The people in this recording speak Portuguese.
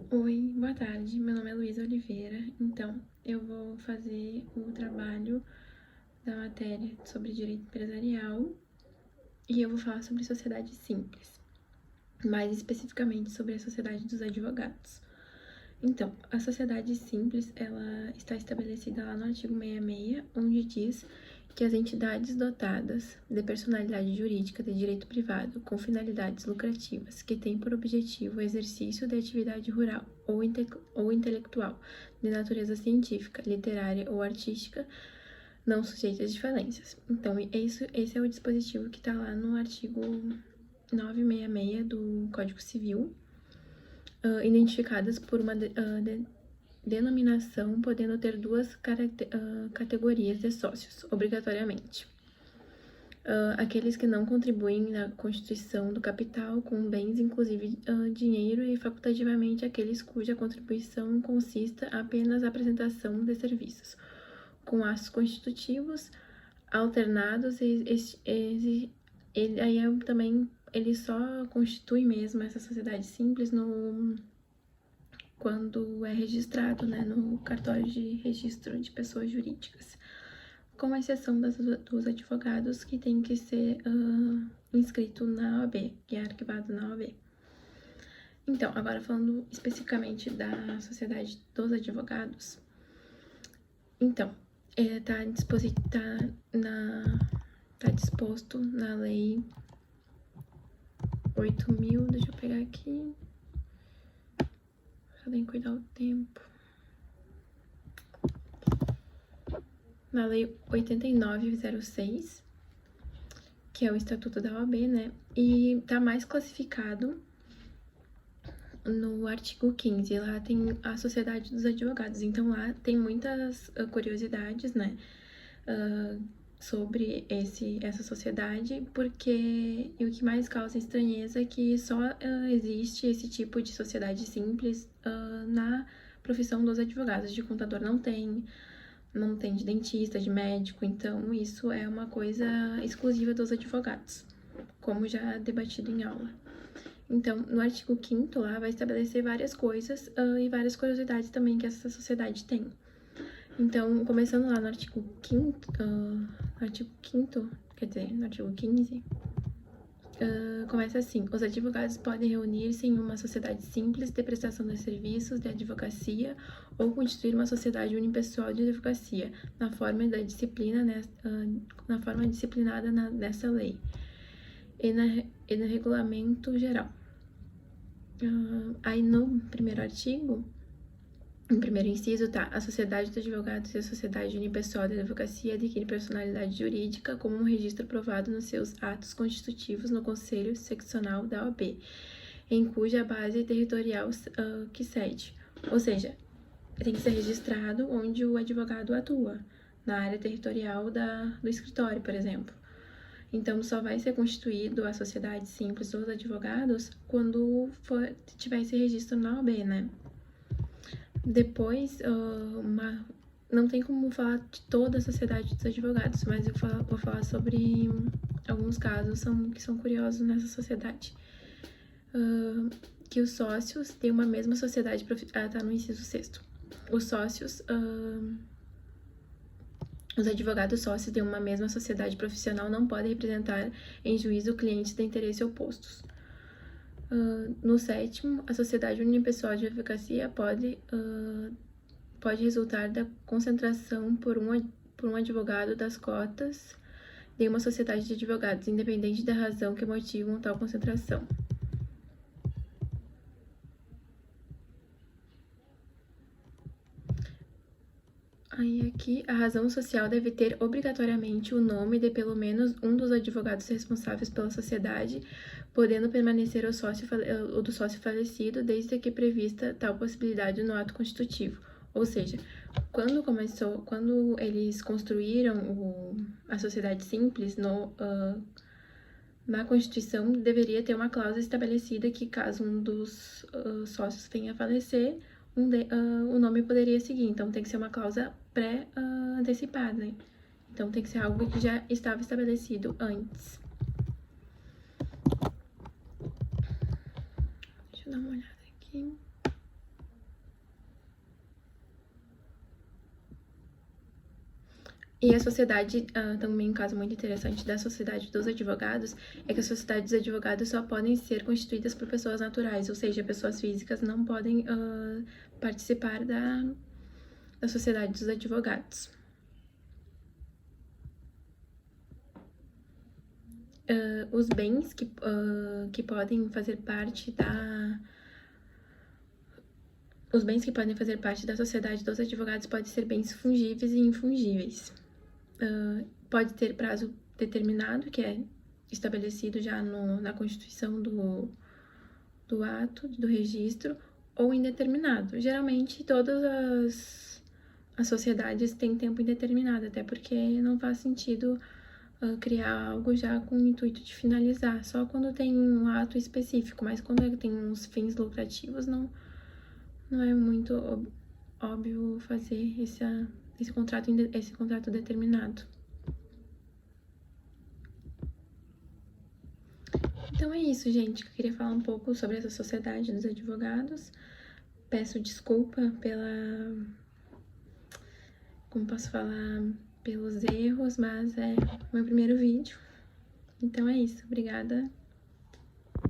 Oi, boa tarde. Meu nome é Luísa Oliveira. Então, eu vou fazer o trabalho da matéria sobre direito empresarial e eu vou falar sobre sociedade simples, mais especificamente sobre a sociedade dos advogados. Então, a sociedade simples, ela está estabelecida lá no artigo 66, onde diz que as entidades dotadas de personalidade jurídica de direito privado com finalidades lucrativas que têm por objetivo o exercício de atividade rural ou intelectual de natureza científica, literária ou artística não sujeitas de falências. Então, esse é o dispositivo que está lá no artigo 966 do Código Civil, identificadas por uma denominação podendo ter duas categorias de sócios, obrigatoriamente. Aqueles que não contribuem na constituição do capital com bens, inclusive dinheiro, e facultativamente aqueles cuja contribuição consista apenas na apresentação de serviços, com atos constitutivos alternados ele só constitui mesmo essa sociedade simples quando é registrado, né, no cartório de registro de pessoas jurídicas, com exceção dos advogados que tem que ser inscrito na OAB, que é arquivado na OAB. Então, agora falando especificamente da sociedade dos advogados, então, tá disposto na lei 8.000, deixa eu pegar aqui, podem cuidar o tempo. Na lei 8906, que é o Estatuto da OAB, né? E tá mais classificado no artigo 15, lá tem a Sociedade dos Advogados. Então, lá tem muitas curiosidades, né? Sobre essa sociedade, porque o que mais causa estranheza é que só existe esse tipo de sociedade simples na profissão dos advogados. De contador não tem de dentista, de médico, então isso é uma coisa exclusiva dos advogados, como já debatido em aula. Então, no artigo 5º lá vai estabelecer várias coisas e várias curiosidades também que essa sociedade tem. Então, começando lá no artigo 5º, quer dizer, no artigo 15, começa assim: os advogados podem reunir-se em uma sociedade simples de prestação de serviços de advocacia ou constituir uma sociedade unipessoal de advocacia, na forma disciplinada nessa lei e no regulamento geral. Aí no primeiro artigo, no primeiro inciso, tá: a sociedade de advogados e a sociedade unipessoal de advocacia adquire personalidade jurídica como um registro aprovado nos seus atos constitutivos no Conselho Seccional da OAB, em cuja base territorial que sede. Ou seja, tem que ser registrado onde o advogado atua, na área territorial do escritório, por exemplo. Então, só vai ser constituído a sociedade simples dos advogados quando tiver esse registro na OAB, né? Depois, não tem como falar de toda a sociedade dos advogados, mas eu vou falar sobre alguns casos que são curiosos nessa sociedade. Que os sócios têm uma mesma sociedade profissional. Tá no inciso 6º. Os advogados sócios de uma mesma sociedade profissional não podem representar em juízo clientes de interesse opostos. No 7º, a sociedade unipessoal de advocacia pode resultar da concentração por um advogado das cotas de uma sociedade de advogados, independente da razão que motiva tal concentração. Aí aqui, a razão social deve ter obrigatoriamente o nome de pelo menos um dos advogados responsáveis pela sociedade, podendo permanecer o do sócio falecido, desde que prevista tal possibilidade no ato constitutivo. Ou seja, quando eles construíram a sociedade simples na Constituição, deveria ter uma cláusula estabelecida que, caso um dos sócios venha a falecer, o nome poderia seguir. Então, tem que ser uma cláusula pré-antecipada, né? Então, tem que ser algo que já estava estabelecido antes. Deixa eu dar uma olhada aqui. E a sociedade, também um caso muito interessante da sociedade dos advogados, é que a sociedade dos advogados só podem ser constituídas por pessoas naturais, ou seja, pessoas físicas não podem participar da sociedade dos advogados. Os bens que podem fazer parte Os bens que podem fazer parte da sociedade dos advogados podem ser bens fungíveis e infungíveis. Pode ter prazo determinado, que é estabelecido já na constituição do ato, do registro, ou indeterminado. Geralmente, todas as sociedades têm tempo indeterminado, até porque não faz sentido criar algo já com o intuito de finalizar, só quando tem um ato específico, mas quando tem uns fins lucrativos, não é muito óbvio fazer esse contrato determinado. Então é isso, gente, que eu queria falar um pouco sobre essa sociedade dos advogados. Peço desculpa como posso falar, pelos erros, mas é o meu primeiro vídeo. Então é isso, obrigada